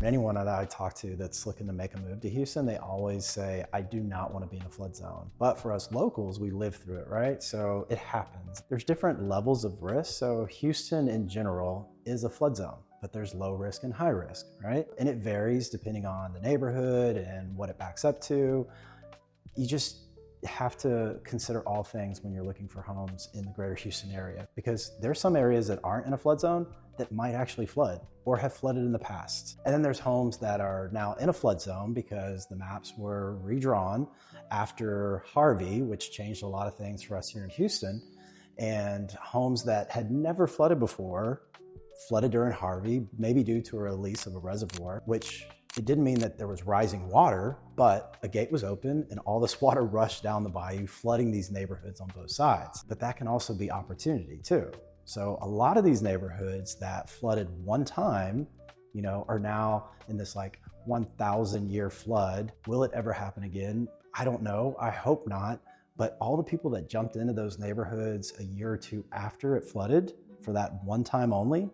Anyone that I talk to that's looking to make a move to Houston, they always say, I do not want to be in a flood zone. But for us locals, we live through it, right? So it happens. There's different levels of risk. So Houston in general is a flood zone, but there's low risk and high risk, right? And it varies depending on the neighborhood and what it backs up to. You just have to consider all things when you're looking for homes in the greater Houston area, because there's some areas that aren't in a flood zone that might actually flood or have flooded in the past. And then there's homes that are now in a flood zone because the maps were redrawn after Harvey, which changed a lot of things for us here in Houston. And homes that had never flooded before flooded during Harvey, maybe due to a release of a reservoir, which it didn't mean that there was rising water, but a gate was open and all this water rushed down the bayou, flooding these neighborhoods on both sides. But that can also be opportunity too. So a lot of these neighborhoods that flooded one time, are now in this like 1,000-year flood. Will it ever happen again? I don't know. I hope not. But all the people that jumped into those neighborhoods a year or two after it flooded for that one time only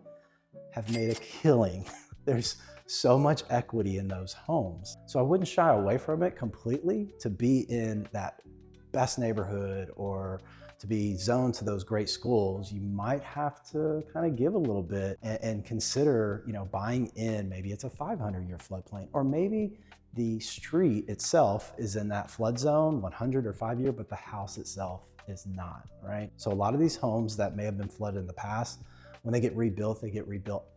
have made a killing. There's so much equity in those homes. So I wouldn't shy away from it completely. To be in that best neighborhood or to be zoned to those great schools, you might have to kind of give a little bit and consider, buying in. Maybe it's a 500-year floodplain, or maybe the street itself is in that flood zone, 100 or 5-year, but the house itself is not, right? So a lot of these homes that may have been flooded in the past, when they get rebuilt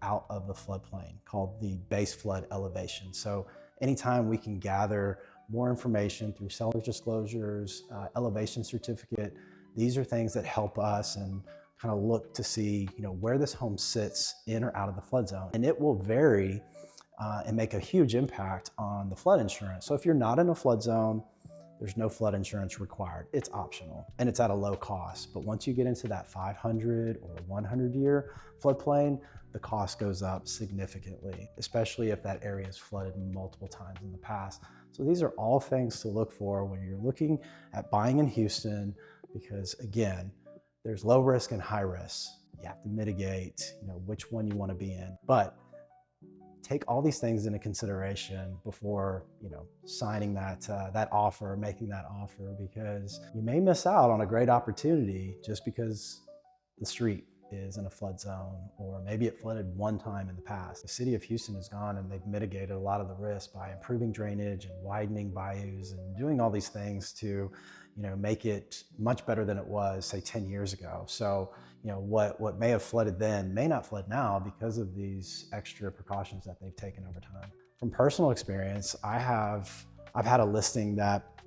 out of the floodplain, called the base flood elevation. So anytime we can gather more information through seller's disclosures, elevation certificate, these are things that help us and kind of look to see, where this home sits in or out of the flood zone. And it will vary and make a huge impact on the flood insurance. So if you're not in a flood zone, there's no flood insurance required. It's optional and it's at a low cost. But once you get into that 500 or 100-year floodplain, the cost goes up significantly, especially if that area is flooded multiple times in the past. So these are all things to look for when you're looking at buying in Houston, because again, there's low risk and high risk. You have to mitigate, which one you want to be in. But take all these things into consideration before, signing that offer, making that offer, because you may miss out on a great opportunity just because the street is in a flood zone, or maybe it flooded one time in the past. The city of Houston has gone and they've mitigated a lot of the risk by improving drainage and widening bayous and doing all these things to, make it much better than it was, say, 10 years ago. So, what may have flooded then may not flood now because of these extra precautions that they've taken over time. From personal experience, I've had a listing that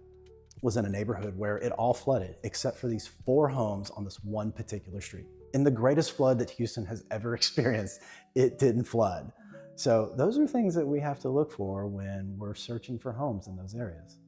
was in a neighborhood where it all flooded except for these 4 homes on this one particular street. In the greatest flood that Houston has ever experienced, it didn't flood. So those are things that we have to look for when we're searching for homes in those areas.